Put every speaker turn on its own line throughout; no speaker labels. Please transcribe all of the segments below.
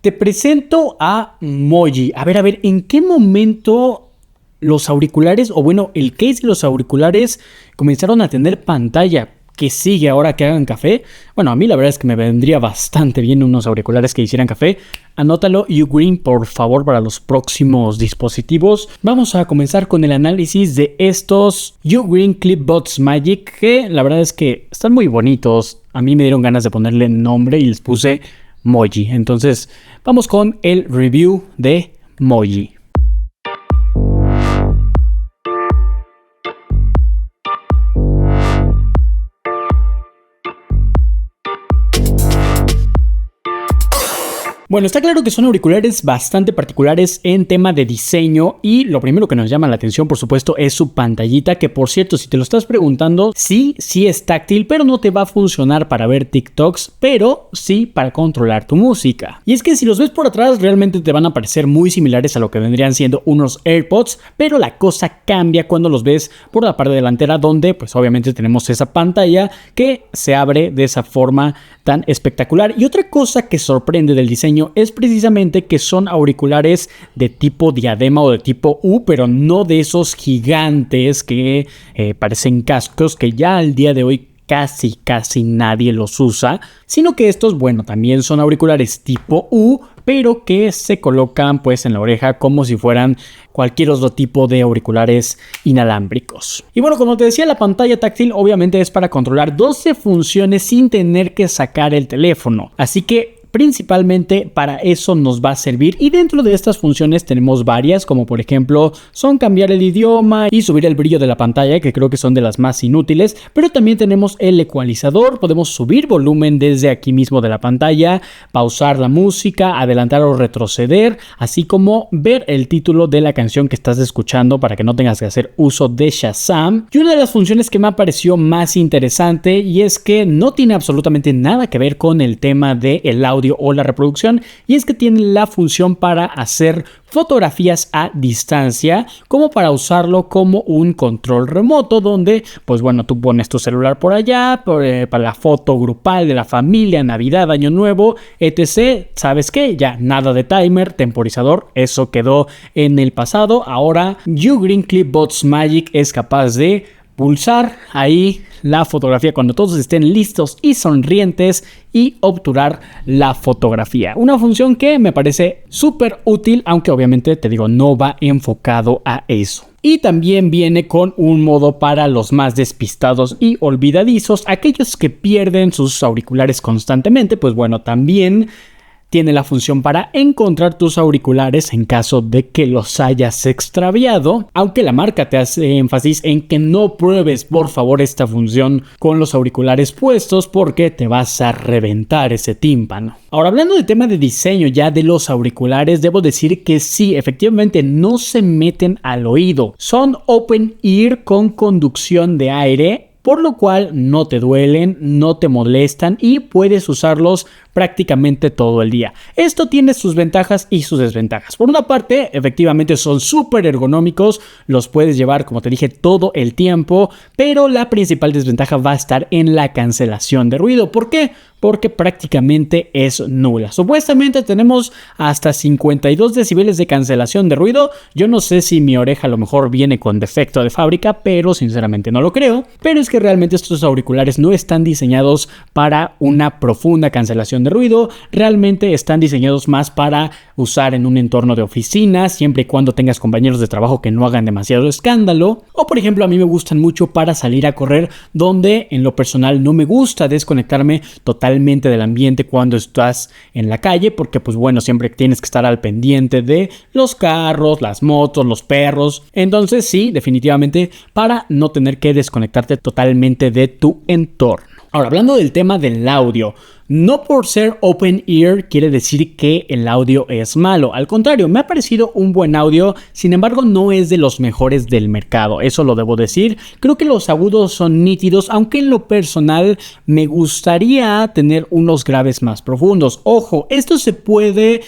Te presento a Moji. A ver, ¿en qué momento los auriculares, o bueno, el case de los auriculares comenzaron a tener pantalla? ¿Que sigue ahora que hagan café? Bueno, a mí la verdad es que me vendría bastante bien unos auriculares que hicieran café. Anótalo, Ugreen, por favor, para los próximos dispositivos. Vamos a comenzar con el análisis de estos Ugreen Clipbots Magic, que la verdad es que están muy bonitos. A mí me dieron ganas de ponerle nombre y les puse Moji. Entonces, vamos con el review de Moji. Bueno, está claro que son auriculares bastante particulares en tema de diseño y lo primero que nos llama la atención, por supuesto, es su pantallita, que por cierto, si te lo estás preguntando, sí es táctil, pero no te va a funcionar para ver TikToks, pero sí para controlar tu música. Y es que si los ves por atrás, realmente te van a parecer muy similares a lo que vendrían siendo unos AirPods, pero la cosa cambia cuando los ves por la parte delantera, donde pues obviamente tenemos esa pantalla que se abre de esa forma tan espectacular. Y otra cosa que sorprende del diseño es precisamente que son auriculares de tipo diadema o de tipo U, pero no de esos gigantes que parecen cascos, que ya al día de hoy casi nadie los usa, sino que estos, bueno, también son auriculares tipo U, pero que se colocan pues en la oreja como si fueran cualquier otro tipo de auriculares inalámbricos. Y bueno, como te decía, la pantalla táctil obviamente es para controlar 12 funciones sin tener que sacar el teléfono, así que principalmente para eso nos va a servir, y dentro de estas funciones tenemos varias, como por ejemplo son cambiar el idioma y subir el brillo de la pantalla, que creo que son de las más inútiles, pero también tenemos el ecualizador, podemos subir volumen desde aquí mismo de la pantalla, pausar la música, adelantar o retroceder, así como ver el título de la canción que estás escuchando para que no tengas que hacer uso de Shazam. Y una de las funciones que me pareció más interesante, y es que no tiene absolutamente nada que ver con el tema del audio o la reproducción, y es que tiene la función para hacer fotografías a distancia, como para usarlo como un control remoto, donde pues bueno, tú pones tu celular por allá para la foto grupal de la familia, Navidad, Año Nuevo, etc. ¿Sabes qué? Ya nada de timer, temporizador, eso quedó en el pasado. Ahora Ugreen Clipbots Magic es capaz de pulsar ahí la fotografía cuando todos estén listos y sonrientes y obturar la fotografía. Una función que me parece súper útil, aunque obviamente te digo, no va enfocado a eso. Y también viene con un modo para los más despistados y olvidadizos, aquellos que pierden sus auriculares constantemente. Pues bueno, también tiene la función para encontrar tus auriculares en caso de que los hayas extraviado, aunque la marca te hace énfasis en que no pruebes por favor esta función con los auriculares puestos, porque te vas a reventar ese tímpano. Ahora, hablando del tema de diseño ya de los auriculares, debo decir que sí, efectivamente no se meten al oído. Son open ear con conducción de aire, por lo cual no te duelen, no te molestan y puedes usarlos prácticamente todo el día. Esto tiene sus ventajas y sus desventajas. Por una parte, efectivamente son súper ergonómicos, los puedes llevar, como te dije, todo el tiempo, pero la principal desventaja va a estar en la cancelación de ruido. ¿Por qué? Porque prácticamente es nula. Supuestamente tenemos hasta 52 decibeles de cancelación de ruido. Yo no sé si mi oreja a lo mejor viene con defecto de fábrica, pero sinceramente no lo creo. Pero es que realmente estos auriculares no están diseñados para una profunda cancelación de ruido. Realmente están diseñados más para usar en un entorno de oficina, siempre y cuando tengas compañeros de trabajo que no hagan demasiado escándalo. O por ejemplo, a mí me gustan mucho para salir a correr, donde en lo personal no me gusta desconectarme totalmente del ambiente cuando estás en la calle, porque pues bueno, siempre tienes que estar al pendiente de los carros, las motos, los perros. Entonces sí, definitivamente para no tener que desconectarte totalmente de tu entorno. Ahora, hablando del tema del audio, no por ser open ear quiere decir que el audio es malo. Al contrario, me ha parecido un buen audio, sin embargo no es de los mejores del mercado, eso lo debo decir. Creo que los agudos son nítidos, aunque en lo personal me gustaría tener unos graves más profundos. Ojo, esto se puede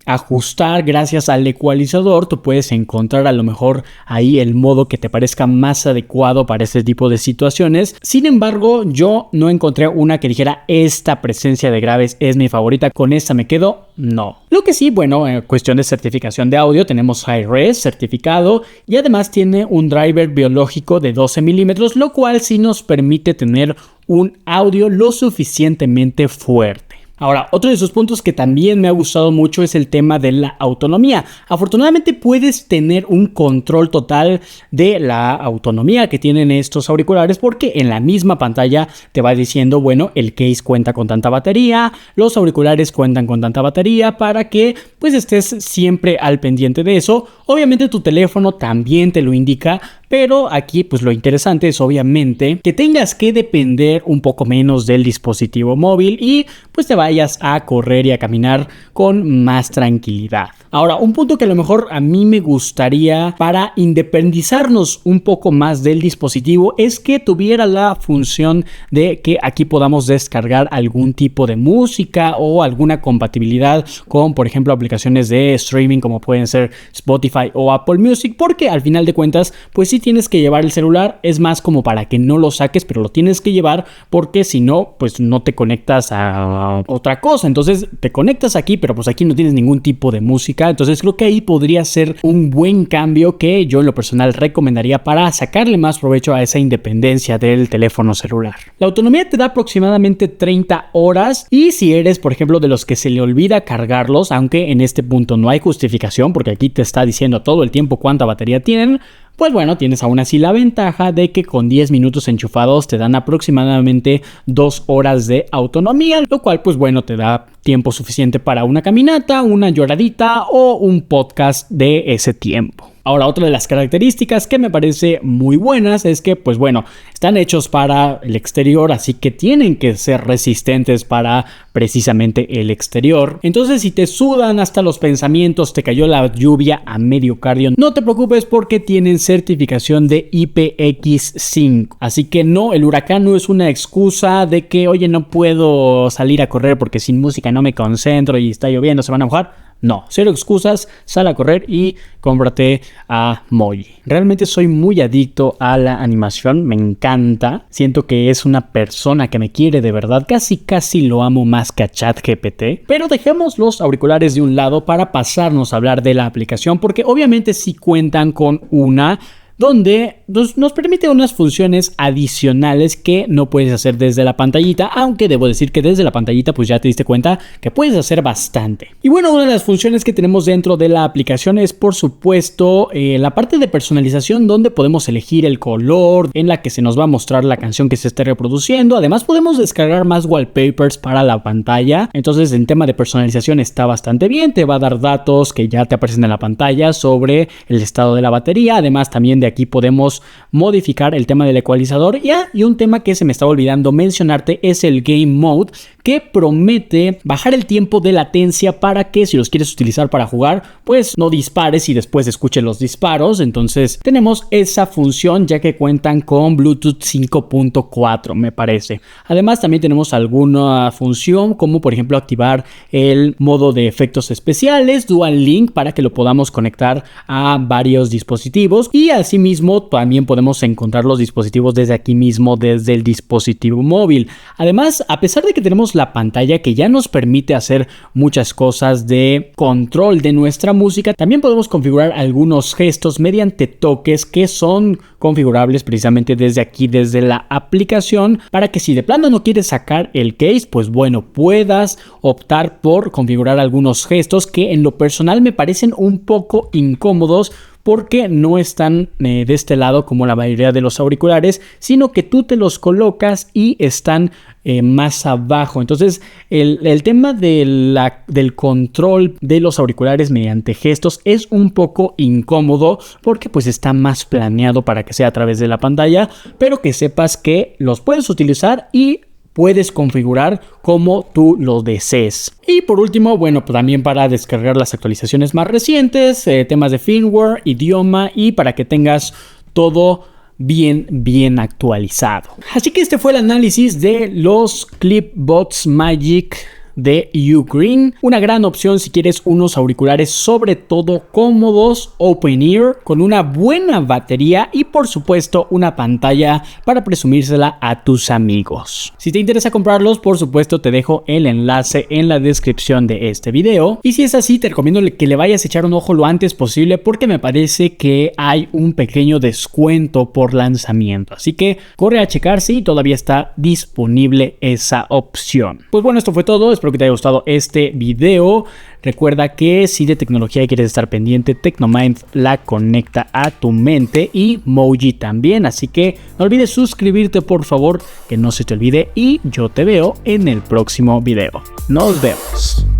ajustar gracias al ecualizador. Tú puedes encontrar a lo mejor ahí el modo que te parezca más adecuado para este tipo de situaciones. Sin embargo, yo no encontré una que dijera esta presencia de graves es mi favorita, con esta me quedo. No. Lo que sí, bueno, en cuestión de certificación de audio, tenemos Hi-Res certificado y además tiene un driver biológico de 12 milímetros, lo cual sí nos permite tener un audio lo suficientemente fuerte. Ahora, otro de sus puntos que también me ha gustado mucho es el tema de la autonomía. Afortunadamente puedes tener un control total de la autonomía que tienen estos auriculares porque en la misma pantalla te va diciendo, bueno, el case cuenta con tanta batería, los auriculares cuentan con tanta batería para que pues estés siempre al pendiente de eso. Obviamente tu teléfono también te lo indica, pero aquí pues lo interesante es obviamente que tengas que depender un poco menos del dispositivo móvil y pues te vayas a correr y a caminar con más tranquilidad. Ahora, un punto que a lo mejor a mí me gustaría para independizarnos un poco más del dispositivo es que tuviera la función de que aquí podamos descargar algún tipo de música o alguna compatibilidad con, por ejemplo, aplicaciones de streaming como pueden ser Spotify o Apple Music, porque al final de cuentas, pues sí tienes que llevar el celular, es más como para que no lo saques, pero lo tienes que llevar porque si no, pues no te conectas a otra cosa. Entonces te conectas aquí, pero pues aquí no tienes ningún tipo de música. Entonces creo que ahí podría ser un buen cambio que yo en lo personal recomendaría para sacarle más provecho a esa independencia del teléfono celular. La autonomía te da aproximadamente 30 horas y si eres, por ejemplo, de los que se le olvida cargarlos, aunque en este punto no hay justificación porque aquí te está diciendo todo el tiempo cuánta batería tienen, pues bueno, tienes aún así la ventaja de que con 10 minutos enchufados te dan aproximadamente 2 horas de autonomía, lo cual pues bueno te da tiempo suficiente para una caminata, una lloradita o un podcast de ese tiempo. Ahora, otra de las características que me parece muy buenas es que, pues bueno, están hechos para el exterior, así que tienen que ser resistentes para precisamente el exterior. Entonces, si te sudan hasta los pensamientos, te cayó la lluvia a mediocardio, no te preocupes porque tienen certificación de IPX5. Así que no, el huracán no es una excusa de que, oye, no puedo salir a correr porque sin música no me concentro y está lloviendo, se van a mojar. No, cero excusas, sal a correr y cómprate a Moji. Realmente soy muy adicto a la animación, me encanta. Siento que es una persona que me quiere de verdad, casi lo amo más que a ChatGPT. Pero dejemos los auriculares de un lado para pasarnos a hablar de la aplicación, porque obviamente sí cuentan con una donde nos permite unas funciones adicionales que no puedes hacer desde la pantallita, aunque debo decir que desde la pantallita pues ya te diste cuenta que puedes hacer bastante. Y bueno, una de las funciones que tenemos dentro de la aplicación es por supuesto la parte de personalización, donde podemos elegir el color en la que se nos va a mostrar la canción que se esté reproduciendo. Además podemos descargar más wallpapers para la pantalla, entonces en tema de personalización está bastante bien, te va a dar datos que ya te aparecen en la pantalla sobre el estado de la batería. Además también de aquí podemos modificar el tema del ecualizador. Y un tema que se me estaba olvidando mencionarte es el Game Mode, que promete bajar el tiempo de latencia para que si los quieres utilizar para jugar, pues no dispares y después escuches los disparos. Entonces tenemos esa función ya que cuentan con Bluetooth 5.4 me parece. Además también tenemos alguna función como por ejemplo activar el modo de efectos especiales Dual Link para que lo podamos conectar a varios dispositivos, y asimismo también podemos encontrar los dispositivos desde aquí mismo, desde el dispositivo móvil. Además, a pesar de que tenemos la pantalla que ya nos permite hacer muchas cosas de control de nuestra música, también podemos configurar algunos gestos mediante toques que son configurables precisamente desde aquí, desde la aplicación, para que si de plano no quieres sacar el case, pues bueno, puedas optar por configurar algunos gestos que en lo personal me parecen un poco incómodos, porque no están de este lado como la mayoría de los auriculares, sino que tú te los colocas y están más abajo. Entonces el tema del control de los auriculares mediante gestos es un poco incómodo porque pues está más planeado para que sea a través de la pantalla, pero que sepas que los puedes utilizar y puedes configurar como tú lo desees. Y por último, bueno, pues también para descargar las actualizaciones más recientes, temas de firmware, idioma, y para que tengas todo bien actualizado. Así que este fue el análisis de los ClipBots Magic de Ugreen. Una gran opción si quieres unos auriculares sobre todo cómodos, open ear, con una buena batería y por supuesto una pantalla para presumírsela a tus amigos. Si te interesa comprarlos, por supuesto te dejo el enlace en la descripción de este video. Y si es así, te recomiendo que le vayas a echar un ojo lo antes posible porque me parece que hay un pequeño descuento por lanzamiento. Así que corre a checar si todavía está disponible esa opción. Pues bueno, esto fue todo. Espero que te haya gustado este video. Recuerda que si de tecnología quieres estar pendiente, Tecnomind la conecta a tu mente y Moji también. Así que no olvides suscribirte, por favor, que no se te olvide, y yo te veo en el próximo video. Nos vemos.